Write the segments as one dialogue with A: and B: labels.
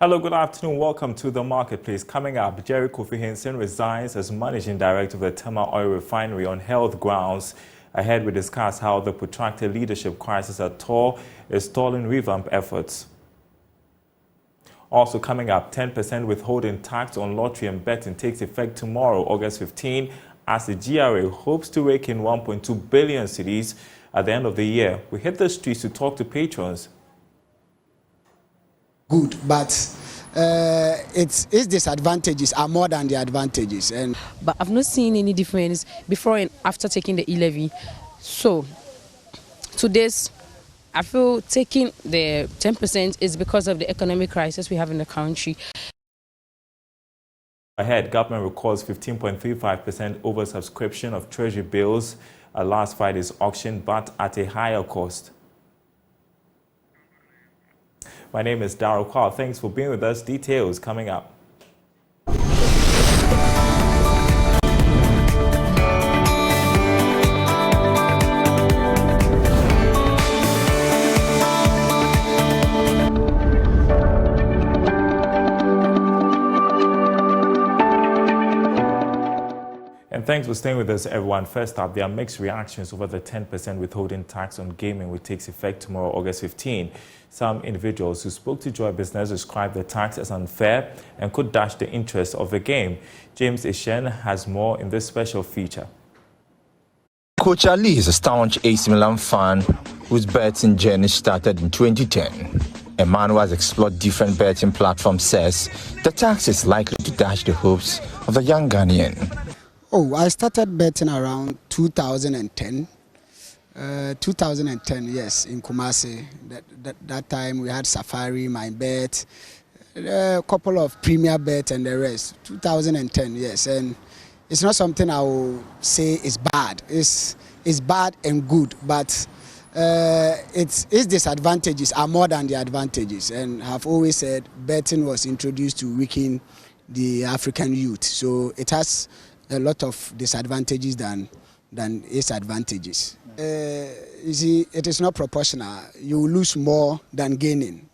A: Hello, good afternoon. Welcome to the marketplace. Coming up, Jericho Kofi Henson resigns as managing director of the Tema Oil Refinery on health grounds. Ahead, we discuss how the protracted leadership crisis at TOR is stalling revamp efforts. Also coming up, 10% withholding tax on lottery and betting takes effect tomorrow, August 15, as the GRA hopes to rake in 1.2 billion cedis at the end of the year. We hit the streets to talk to patrons.
B: Good, but its disadvantages are more than the advantages.
C: But I've not seen any difference before and after taking the e-levy. So to this, I feel taking the 10% is because of the economic crisis we have in the country.
A: Ahead, government records 15.35% oversubscription of treasury bills at last Friday's auction, but at a higher cost. My name is Daryl. Kwawu. Thanks for being with us. Details coming up. And thanks for staying with us, everyone. First up, there are mixed reactions over the 10% withholding tax on gaming, which takes effect tomorrow, August 15. Some individuals who spoke to Joy Business described the tax as unfair and could dash the interest of the game. James Ishen has more in this special feature.
D: Coach Ali is a staunch AC Milan fan whose betting journey started in 2010. A man who has explored different betting platforms says the tax is likely to dash the hopes of the young Ghanaian.
B: Oh, I started betting around 2010. 2010, yes, in Kumasi. That time we had Safari, My Bet, a couple of Premier Bet and the rest. 2010, yes, and it's not something I will say is bad. It's bad and good, but its disadvantages are more than the advantages. And I've always said betting was introduced to weaken the African youth, so it has a lot of disadvantages than its advantages. You see, it is not proportional. You lose more than gaining,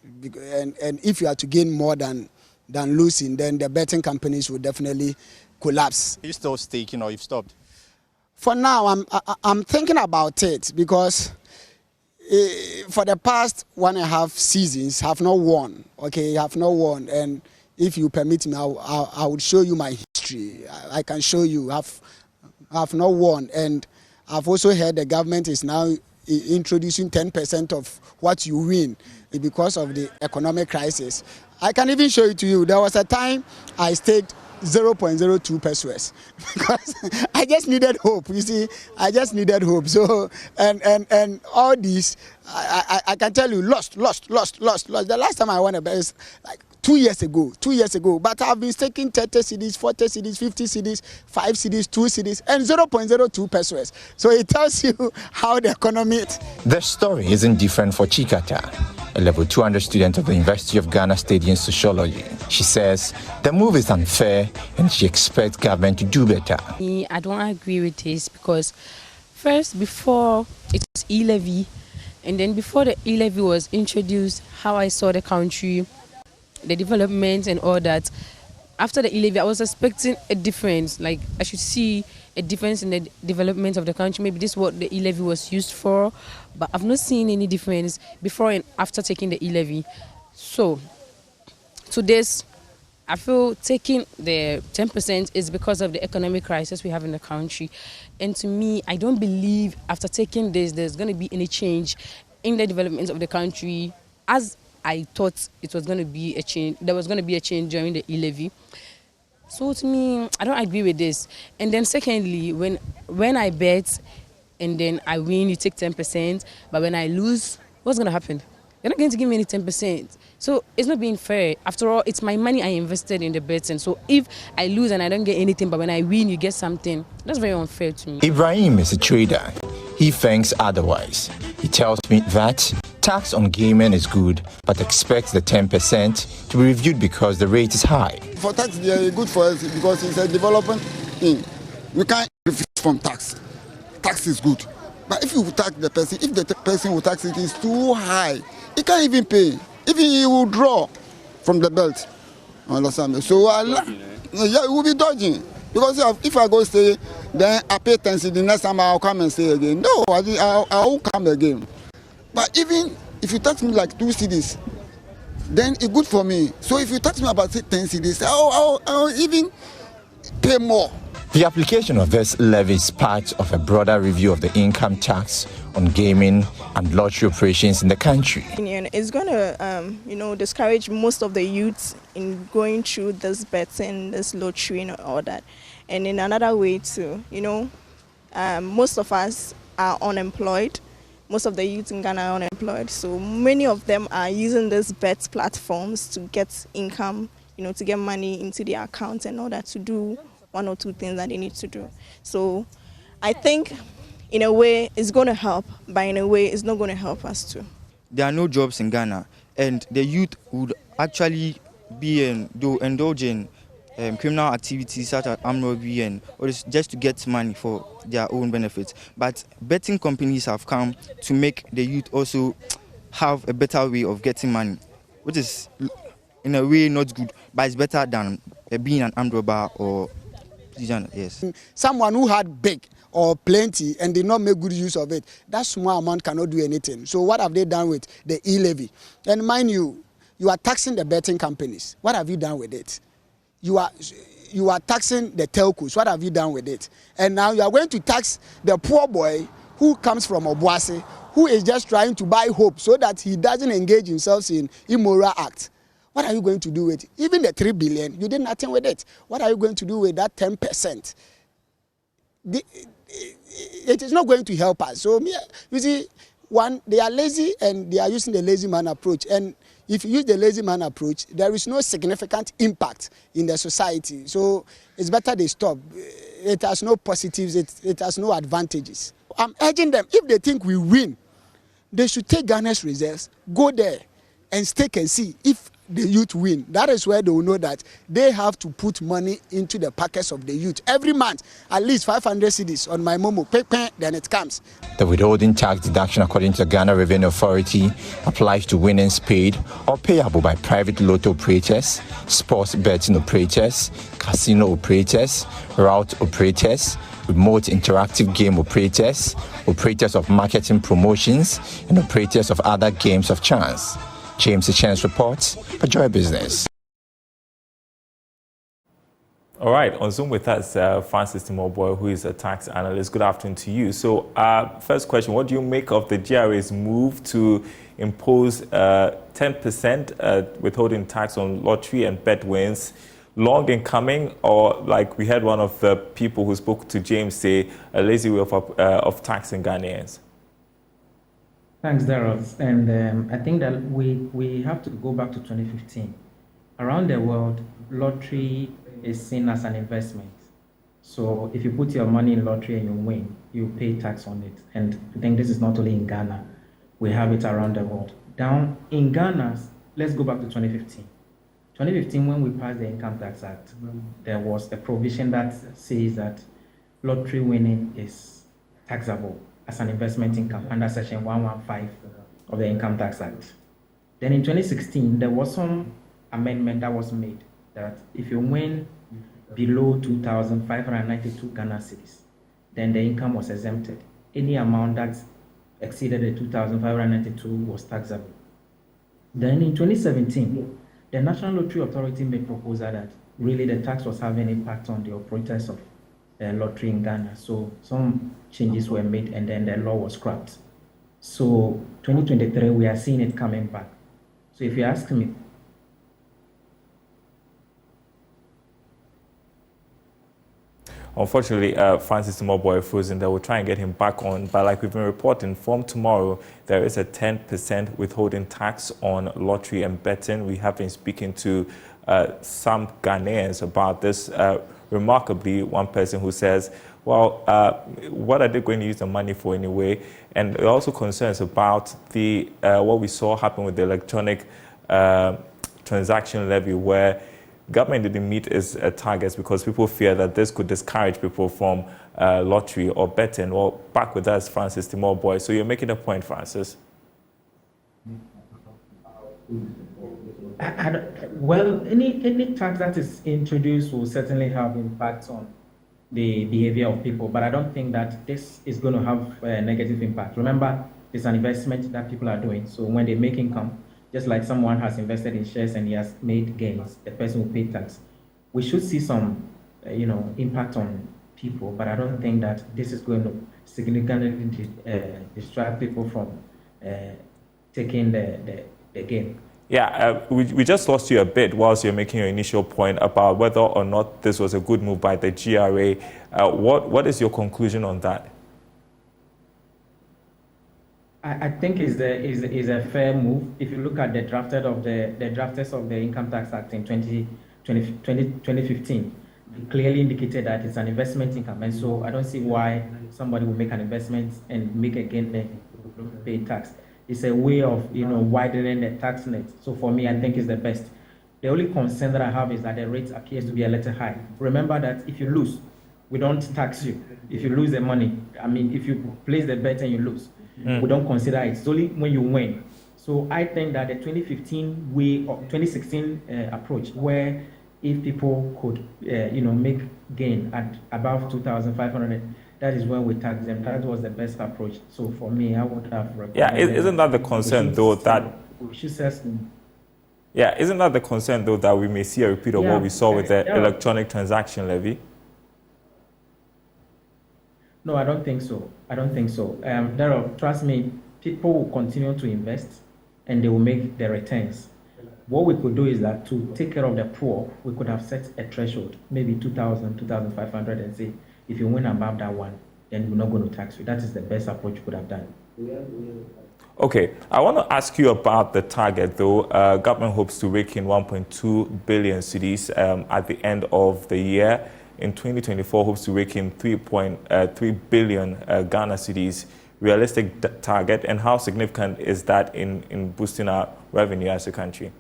B: and if you are to gain more than losing, then the betting companies will definitely collapse.
E: Are you still staking or you've stopped?
B: For now, I'm thinking about it because for the past 1.5 seasons, have not won. Okay, have not won, and if you permit me, I would show you my history. I can show you. I've not won, and I've also heard the government is now introducing 10% of what you win because of the economic crisis. I can even show it to you. There was a time I staked 0.02 pesos because I just needed hope. You see, I just needed hope. So and all these, I can tell you, lost. The last time I won a bet is like 2 years ago, but I've been staking 30 cedis, 40 cedis, 50 cedis, 5 cedis, 2 cedis, and 0.02 pesos. So it tells you how the economy is.
D: The story isn't different for Chikata, a level 200 student of the University of Ghana studying sociology. She says the move is unfair and she expects government to do better.
C: I don't agree with this because first, before it was e-levy, and then before the e-levy was introduced, how I saw the country, the development and all that. After the e-levy, I was expecting a difference. Like I should see a difference in the development of the country. Maybe this is what the e-levy was used for, but I've not seen any difference before and after taking the e-levy. So to this, I feel taking the 10% is because of the economic crisis we have in the country. And to me, I don't believe after taking this, there's going to be any change in the development of the country as I thought it was going to be a change. There was going to be a change during the e-levy. So to me, I don't agree with this. And then secondly, when I bet and then I win, you take 10%. But when I lose, what's going to happen? You're not going to give me any 10%. So it's not being fair. After all, it's my money I invested in the bets. And so if I lose and I don't get anything, but when I win, you get something, that's very unfair to me.
D: Ibrahim is a trader. He thinks otherwise. He tells me that tax on gaming is good, but expects the 10% to be reviewed because the rate is high.
F: For tax, they are good for us because it's a development thing. You can't refuse from tax. Tax is good. But if you tax the person, if the person who tax it is too high, he can't even pay. Even he will draw from the belt. Understand me? So yeah, it will be dodging. Because if I go stay, then I pay 10 cedis, the next time I'll come and stay again. No, I won't come again. But even if you tax me like 2 cedis, then it's good for me. So if you tax me about 10 cedis, I'll even pay more.
D: The application of this levy is part of a broader review of the income tax on gaming and lottery operations in the country.
E: It's going to, discourage most of the youths in going through this betting, this lottery and all that. And in another way too, most of us are unemployed. Most of the youth in Ghana are unemployed. So many of them are using these bet platforms to get income, to get money into their account and all that, to do 1 or 2 things that they need to do. So I think in a way it's going to help, but in a way it's not going to help us too.
G: There are no jobs in Ghana, and the youth would actually be indulging criminal activities such as armed robbery and just to get money for their own benefits. But betting companies have come to make the youth also have a better way of getting money, which is in a way not good, but it's better than being an armed robber or yes.
B: Someone who had big or plenty and did not make good use of it, that small amount cannot do anything. So what have they done with the e-levy? And mind you, you are taxing the betting companies. What have you done with it? You are taxing the telcos. What have you done with it? And now you are going to tax the poor boy who comes from Obuasi, who is just trying to buy hope so that he doesn't engage himself in immoral acts. What are you going to do with it? Even the 3 billion, you did nothing with it. What are you going to do with that 10%? It is not going to help us. So, you see, one, they are lazy and they are using the lazy man approach. And if you use the lazy man approach, there is no significant impact in the society. So it's better they stop. It has no positives, it has no advantages. I'm urging them, if they think we win, they should take Ghana's reserves, go there and stake and see if the youth win. That is where they will know that they have to put money into the pockets of the youth. Every month, at least 500 cedis on my Momo. Then it comes.
D: The withholding tax deduction, according to the Ghana Revenue Authority, applies to winnings paid or payable by private lotto operators, sports betting operators, casino operators, route operators, remote interactive game operators, operators of marketing promotions, and operators of other games of chance. James Chance reports for Joy Business.
A: All right, on Zoom with us, Francis Timoboy, who is a tax analyst. Good afternoon to you. So, first question, what do you make of the GRA's move to impose 10% withholding tax on lottery and bet wins? Long in coming, or like we had one of the people who spoke to James say, a lazy way of taxing Ghanaians?
H: Thanks, Daryl. And I think that we have to go back to 2015. Around the world, lottery is seen as an investment. So if you put your money in lottery and you win, you pay tax on it. And I think this is not only in Ghana. We have it around the world. Down in Ghana, let's go back to 2015. 2015, when we passed the Income Tax Act, there was a provision that says that lottery winning is taxable as an investment income under Section 115 of the Income Tax Act. Then in 2016, there was some amendment that was made that if you win below 2,592 Ghana cedis, then the income was exempted. Any amount that exceeded the 2,592 was taxable. Then in 2017, the National Lottery Authority made proposal that really the tax was having impact on the operators of lottery in Ghana. So some changes were made and then the law was scrapped. So 2023, we are seeing it coming back. So if you ask me,
A: unfortunately, Francis Timoboy frozen. They will try and get him back on. But like we've been reporting, from tomorrow, there is a 10% withholding tax on lottery and betting. We have been speaking to some Ghanaians about this. Remarkably, one person who says, well, what are they going to use the money for anyway? And it also concerns about the what we saw happen with the electronic transaction levy, where government didn't meet its targets because people fear that this could discourage people from lottery or betting. Well, back with us, Francis Timoboy. So you're making a point, Francis.
H: Well, any tax that is introduced will certainly have impact on the behavior of people, but I don't think that this is going to have a negative impact. Remember, it's an investment that people are doing. So when they make income, just like someone has invested in shares and he has made gains, the person will pay tax. We should see some, impact on people, but I don't think that this is going to significantly distract people from taking the gain.
A: Yeah, we just lost you a bit whilst you're making your initial point about whether or not this was a good move by the GRA. What is your conclusion on that?
H: I think is a fair move. If you look at the drafters of the Income Tax Act in 2015, it clearly indicated that it's an investment income, and so I don't see why somebody will make an investment and make a gain and pay tax. It's a way of widening the tax net. So for me, I think it's the best. The only concern that I have is that the rate appears to be a little high. Remember that if you lose, we don't tax you. If you lose the money, if you place the bet and you lose, we don't consider it. It's only when you win. So I think that the 2015 way or 2016 approach, where if people could make gain at above 2,500. That is when we tax them. That was the best approach. So for me, I would have recommended.
A: Yeah, isn't that the concern though that?
H: We should sustain.
A: Yeah, isn't that the concern though that we may see a repeat of what we saw with the electronic transaction levy?
H: No, I don't think so. Daryl, trust me, people will continue to invest and they will make the returns. What we could do is that to take care of the poor, we could have set a threshold, maybe 2,000, 2,500, and say, if you win above that one, then we're not going to tax you. That is the best approach you could have done.
A: Okay, I want to ask you about the target, though. Government hopes to rake in 1.2 billion cedis at the end of the year. In 2024, hopes to rake in 3.3 billion Ghana cedis. Realistic target, and how significant is that in boosting our revenue as a country?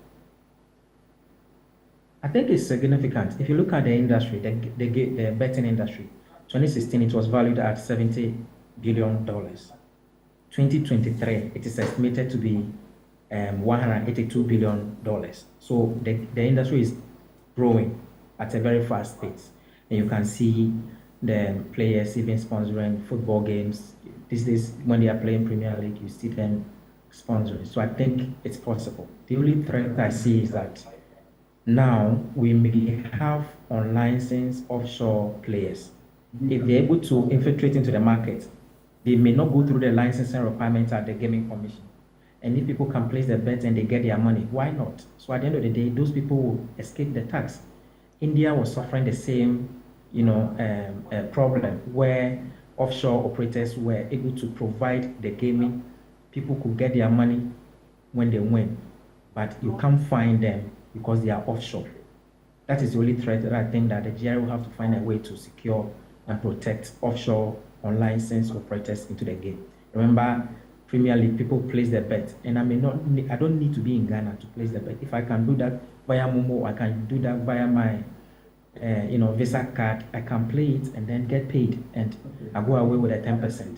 H: I think it's significant. If you look at the industry, the betting industry, 2016, it was valued at $70 billion. 2023, it is estimated to be $182 billion. So the industry is growing at a very fast pace. And you can see the players even sponsoring football games. These days, when they are playing Premier League, you see them sponsoring. So I think it's possible. The only threat I see is that now we may have unlicensed offshore players. If they're able to infiltrate into the market, they may not go through the licensing requirements at the Gaming Commission. And if people can place their bets and they get their money, why not? So at the end of the day, those people will escape the tax. India was suffering the same, problem where offshore operators were able to provide the gaming. People could get their money when they win, but you can't find them because they are offshore. That is the only threat that I think that the GRA will have to find a way to secure and protect offshore unlicensed operators into the game. Remember, Premier League, people place their bet, and I don't need to be in Ghana to place the bet. If I can do that via Momo, I can do that via my Visa card, I can play it and then get paid, and I go away with a 10%.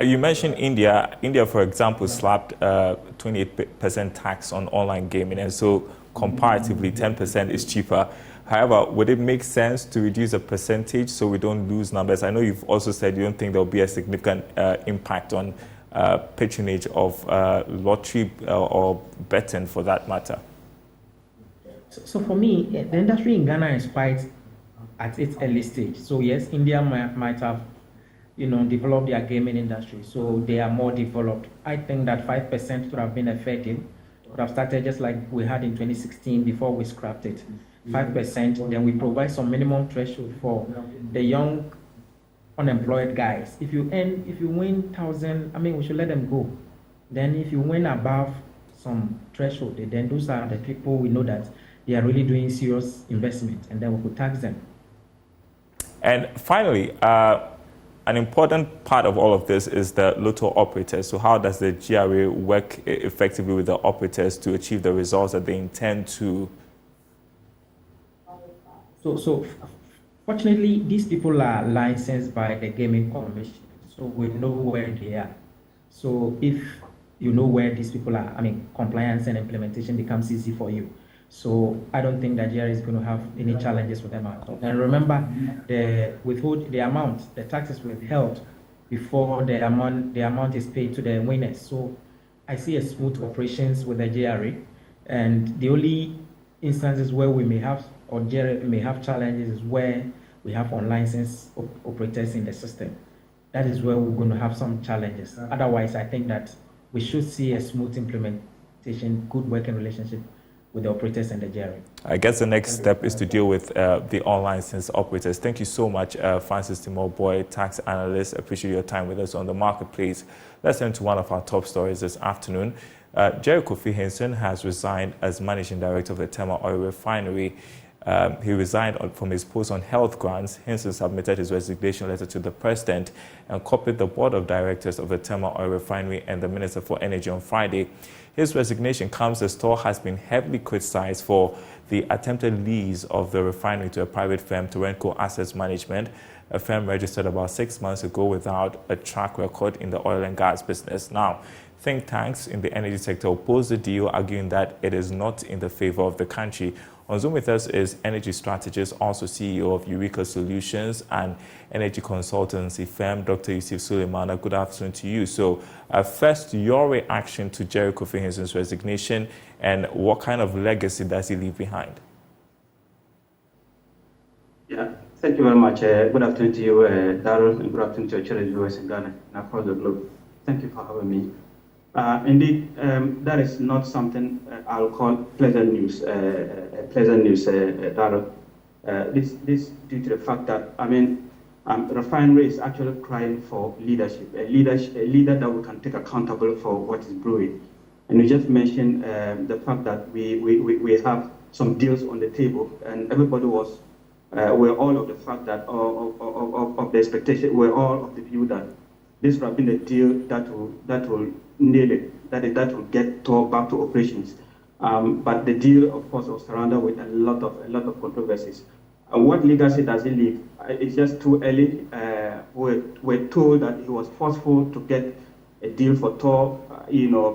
A: You mentioned India. India, for example, slapped 28% tax on online gaming, and so comparatively 10% is cheaper. However, would it make sense to reduce the percentage so we don't lose numbers? I know you've also said you don't think there'll be a significant impact on patronage of lottery or betting for that matter.
H: So for me, the industry in Ghana is quite at its early stage. So yes, India might have, developed their gaming industry, so they are more developed. I think that 5% would have been a fair deal. Would have started just like we had in 2016 before we scrapped it. 5%, then we provide some minimum threshold for the young unemployed guys. If you win 1,000, we should let them go. Then if you win above some threshold, then those are the people we know that they are really doing serious investment, and then we could tax them.
A: And finally, an important part of all of this is the lotto operators. So how does the GRA work effectively with the operators to achieve the results that they intend to?
H: So fortunately, these people are licensed by the Gaming Commission, so we know where they are. So if you know where these people are. I mean, compliance and implementation becomes easy for you. So I don't think that GRA is going to have any challenges with them at all. And remember, the tax is withheld before the amount is paid to the winners. So I see a smooth operations with the GRA, and the only instances where we may have, or GRA may have challenges, is where we have unlicensed operators in the system. That is where we're going to have some challenges. Otherwise, I think that we should see a smooth implementation, good working relationship with the operators and the GRA.
A: I guess the next step is to deal with the unlicensed operators. Thank you so much, Francis Timor-Boy, tax analyst. Appreciate your time with us on the marketplace. Let's turn to one of our top stories this afternoon. Jericho Kofi Henson has resigned as managing director of the Tema Oil Refinery. He resigned from his post on health grounds. Henson submitted his resignation letter to the president and copied the board of directors of the Tema Oil Refinery and the Minister for Energy on Friday. His resignation comes as Tor has been heavily criticized for the attempted lease of the refinery to a private firm, Jericho Assets Management, a firm registered about 6 months ago without a track record in the oil and gas business. Now, think tanks in the energy sector oppose the deal, arguing that it is not in the favor of the country. On Zoom with us is energy strategist, also CEO of Eureka Solutions and energy consultancy firm, Dr. Yusuf Suleimana. Good afternoon to you. So first, your reaction to Jericho Kofi Henson's resignation, and what kind of legacy does he leave behind?
I: Yeah, thank you very much. Good afternoon to you, Daryl, and good afternoon to your children viewers in Ghana and across the globe. Thank you for having me. Indeed, that is not something I'll call pleasant news, Daryl. This due to the fact that, the refinery is actually crying for leadership, a leader that we can take accountable for what is brewing. And you just mentioned the fact that we have some deals on the table, and everybody was, we're all of the fact that, of the expectation, we're all of the view that this would have been a deal that will nail it, that will get Tor back to operations. But the deal, of course, was surrounded with a lot of controversies. What legacy does he leave? It's just too early. We're told that he was forceful to get a deal for Tor,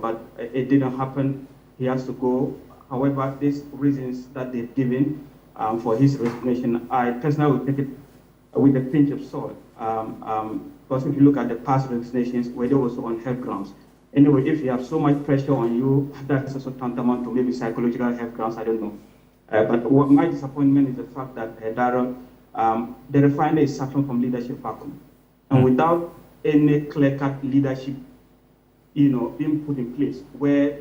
I: but it didn't happen. He has to go. However, these reasons that they've given for his resignation, I personally would take it with a pinch of salt. Because if you look at the past resignations, where they were also on health grounds. Anyway, if you have so much pressure on you, that's also tantamount to maybe psychological health grounds, I don't know. But what my disappointment is the fact that, Daryl, the refinery is suffering from leadership vacuum. And without any clear-cut leadership, being put in place where,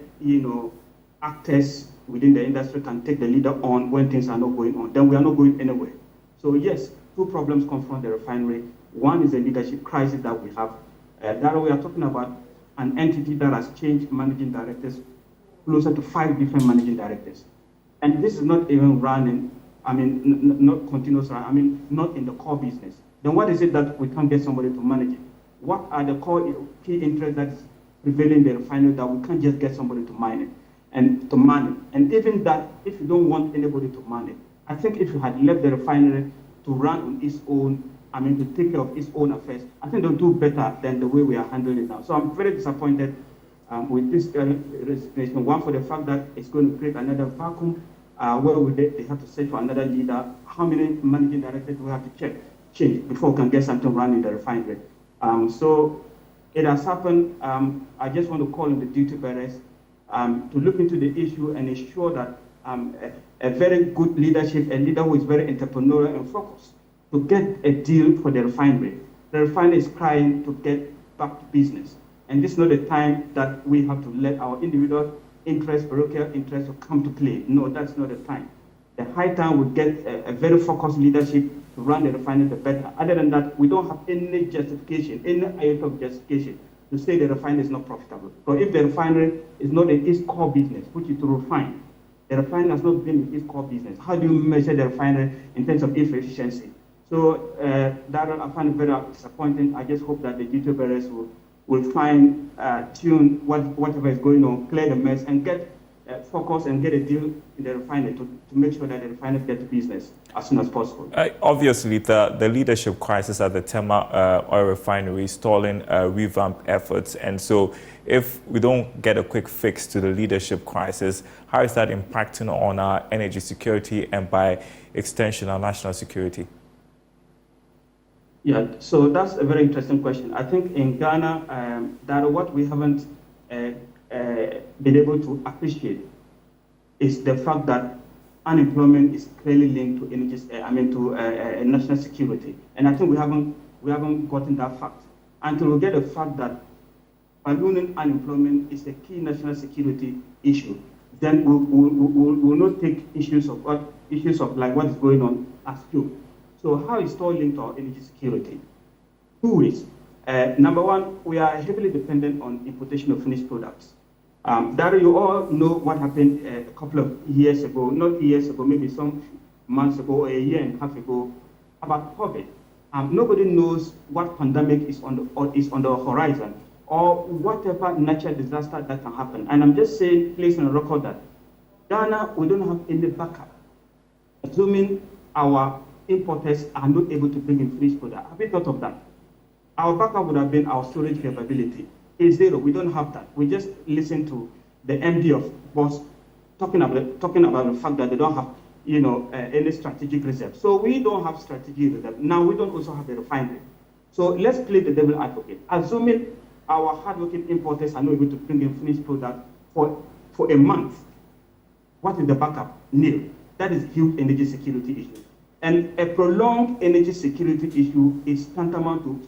I: actors within the industry can take the leader on when things are not going on, then we are not going anywhere. So yes, two problems confront the refinery. One is the leadership crisis that we have. Daryl, we are talking about an entity that has changed managing directors, closer to 5 different managing directors. And this is not even running, not continuous, not in the core business. Then what is it that we can't get somebody to manage it? What are the core key interests that is prevailing in the refinery that we can't just get somebody to mine it and to man it? And even that, if you don't want anybody to man it, I think if you had left the refinery to run on its own, to take care of its own affairs, I think they'll do better than the way we are handling it now. So I'm very disappointed with this resignation. One, for the fact that it's going to create another vacuum where they have to search for another leader. How many managing directors do we have to change before we can get something running in the refinery? So it has happened. I just want to call on the duty bearers to look into the issue and ensure that a very good leadership, a leader who is very entrepreneurial and focused, to get a deal for the refinery. The refinery is crying to get back to business. And this is not the time that we have to let our individual interests, parochial interests come to play. No, that's not the time. The high time we get a very focused leadership to run the refinery the better. Other than that, we don't have any justification, any iota of justification to say the refinery is not profitable. So if the refinery is not in its core business, which is to refine, the refinery has not been in its core business. How do you measure the refinery in terms of efficiency? So Daryl, I find it very disappointing. I just hope that the duty bearers will tune whatever is going on, clear the mess, and get focus and get a deal in the refinery to make sure that the refinery get to business as soon as possible.
A: Obviously, the leadership crisis at the Tema oil refinery is stalling revamp efforts. And so if we don't get a quick fix to the leadership crisis, how is that impacting on our energy security and by extension our national security?
I: Yeah, so that's a very interesting question. I think in Ghana, that what we haven't been able to appreciate is the fact that unemployment is clearly linked to energy, to national security, and I think we haven't gotten that fact. Until we get the fact that ballooning unemployment is a key national security issue, then we'll not take issues of what is going on as joke. So how is it all linked to our energy security? Two ways. Number one, we are heavily dependent on importation of finished products. Daryl, you all know what happened a couple of years ago, not years ago, maybe some months ago or a year and a half ago, about COVID. Nobody knows what pandemic is on the horizon or whatever natural disaster that can happen. And I'm just saying, placing a record that Ghana, we don't have any backup. Assuming our importers are not able to bring in finished product. Have you thought of that? Our backup would have been our storage capability. It's zero. We don't have that. We just listen to the MD of BOSS talking about the fact that they don't have, any strategic reserve. So we don't have strategic reserve. Now we don't also have a refinery. So let's play the devil advocate. Assuming our hardworking importers are not able to bring in finished product for a month, what is the backup? Nil. That is huge energy security issue. And a prolonged energy security issue is tantamount to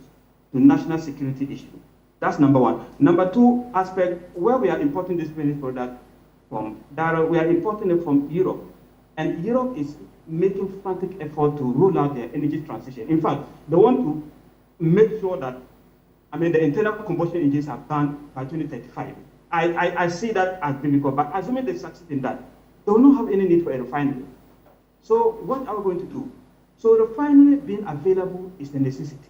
I: national security issue. That's number one. Number two aspect, where we are importing this finished product from, Daryl, we are importing it from Europe. And Europe is making frantic effort to roll out their energy transition. In fact, they want to make sure that, the internal combustion engines are banned by 2035. I see that as difficult, but assuming they succeed in that, they will not have any need for a refinery. So what are we going to do? So refinery being available is a necessity.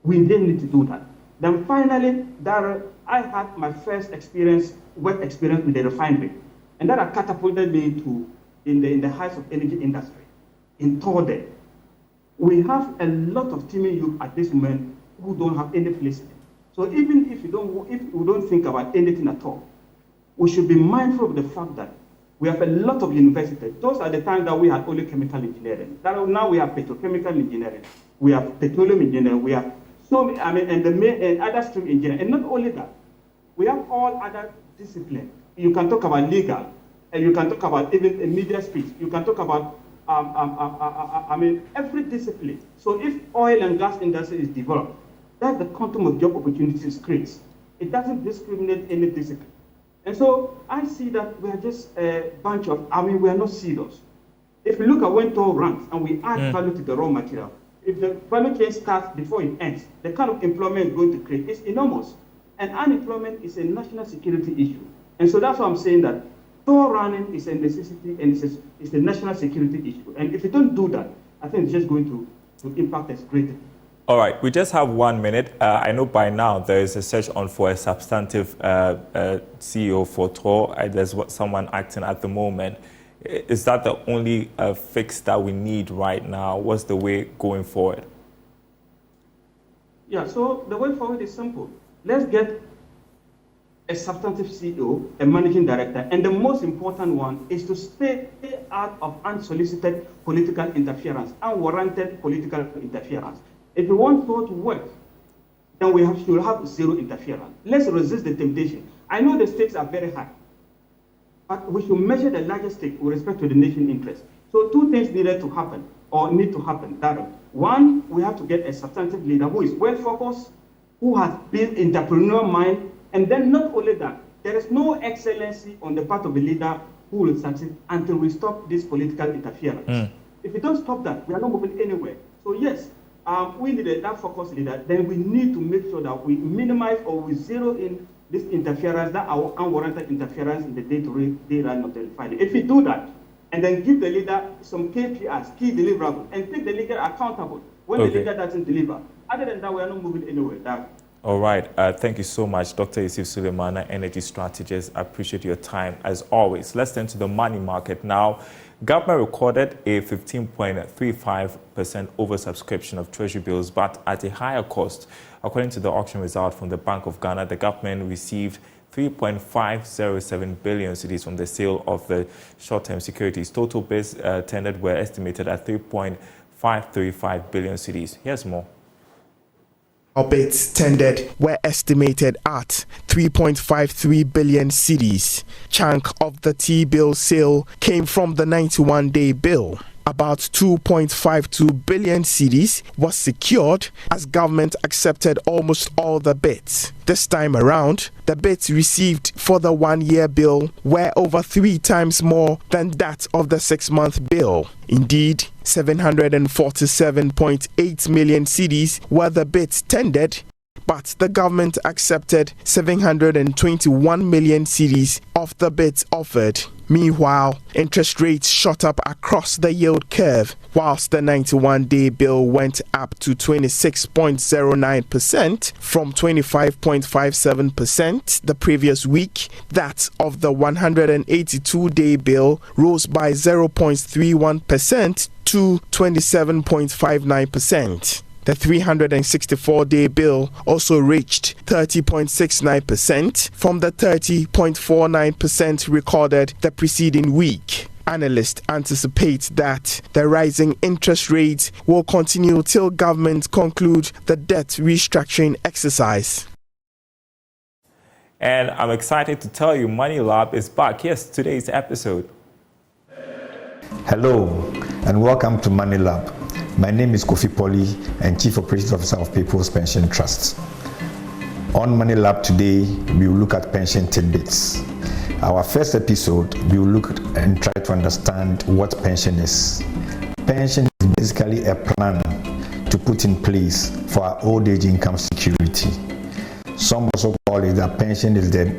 I: We then need to do that. Then finally, Daryl, I had my first work experience with the refinery, and that catapulted me to in the heights of energy industry in Torde. We have a lot of teeming youth at this moment who don't have any place in it. So even if we don't think about anything at all, we should be mindful of the fact that we have a lot of universities. Those are the times that we had only chemical engineering. Now we have petrochemical engineering, we have petroleum engineering, we have and other stream engineering. And not only that, we have all other disciplines. You can talk about legal, and you can talk about even media speech. You can talk about every discipline. So if oil and gas industry is developed, that's the quantum of job opportunities it creates. It doesn't discriminate any discipline. And so I see that we are just a bunch of, we are not serious. If we look at when Tor runs and we add value to the raw material, if the value chain starts before it ends, the kind of employment it's going to create is enormous. And unemployment is a national security issue. And so that's why I'm saying that Tor running is a necessity and it's a national security issue. And if we don't do that, I think it's just going to impact us greatly.
A: All right, we just have 1 minute. I know by now there is a search on for a substantive CEO for Tor. There's someone acting at the moment. Is that the only fix that we need right now? What's the way going forward?
I: Yeah, so the way forward is simple. Let's get a substantive CEO, a managing director, and the most important one is to stay out of unsolicited political interference, unwarranted political interference. If we want Tor to work, then we should have zero interference. Let's resist the temptation. I know the stakes are very high, but we should measure the largest stake with respect to the nation's interest. So two things need to happen. Daryl. One, we have to get a substantive leader who is well-focused, who has built entrepreneurial mind, and then not only that, there is no excellency on the part of the leader who will succeed until we stop this political interference. If we don't stop that, we are not moving anywhere. So yes, we need that focused leader. Then we need to make sure that we minimize or we zero in this interference, that our unwarranted interference in the day-to-day run of the refinery. If we do that, and then give the leader some KPIs, key deliverables, and take the leader accountable when the leader doesn't deliver. Other than that, we are not moving anywhere.
A: All right. Thank you so much, Dr. Yusuf Suleimana, energy strategist. I appreciate your time as always. Let's turn to the money market now. Government recorded a 15.35% oversubscription of treasury bills, but at a higher cost. According to the auction result from the Bank of Ghana, the government received 3.507 billion cedis from the sale of the short-term securities. Total bids tendered were estimated at 3.535 billion cedis. Here's more.
J: Bids tendered were estimated at 3.53 billion cedis. Chunk of the T-bill sale came from the 91-day bill. About 2.52 billion cedis was secured as government accepted almost all the bids. This time around, the bids received for the one-year bill were over 3 times more than that of the 6-month bill. Indeed, 747.8 million cedis were the bids tendered, but the government accepted 721 million cedis of the bids offered. Meanwhile, interest rates shot up across the yield curve, whilst the 91-day bill went up to 26.09% from 25.57% the previous week. That of the 182-day bill rose by 0.31% to 27.59%. The 364-day bill also reached 30.69% from the 30.49% recorded the preceding week. Analysts anticipate that the rising interest rates will continue till government conclude the debt restructuring exercise.
A: And I'm excited to tell you Money Lab is back. Here's today's episode.
K: Hello and welcome to Money Lab. My name is Kofi Poly and Chief Operations Officer of People's Pension Trust. On Money Lab today, we will look at pension tidbits. Our first episode, we will look at and try to understand what pension is. Pension is basically a plan to put in place for our old age income security. Some also call it that pension is the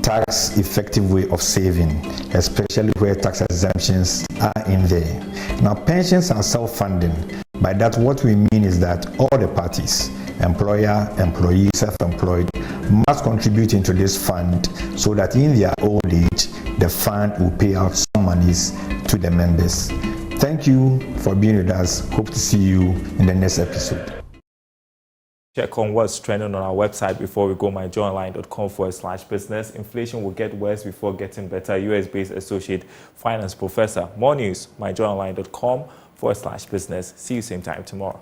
K: tax-effective way of saving, especially where tax exemptions are in there. Now, pensions are self-funding. By that, what we mean is that all the parties, employer, employee, self-employed, must contribute into this fund so that in their old age, the fund will pay out some monies to the members. Thank you for being with us. Hope to see you in the next episode.
A: Check on what's trending on our website before we go, myjoyonline.com/business. Inflation will get worse before getting better. US-based associate finance professor. More news, myjoyonline.com/business. See you same time tomorrow.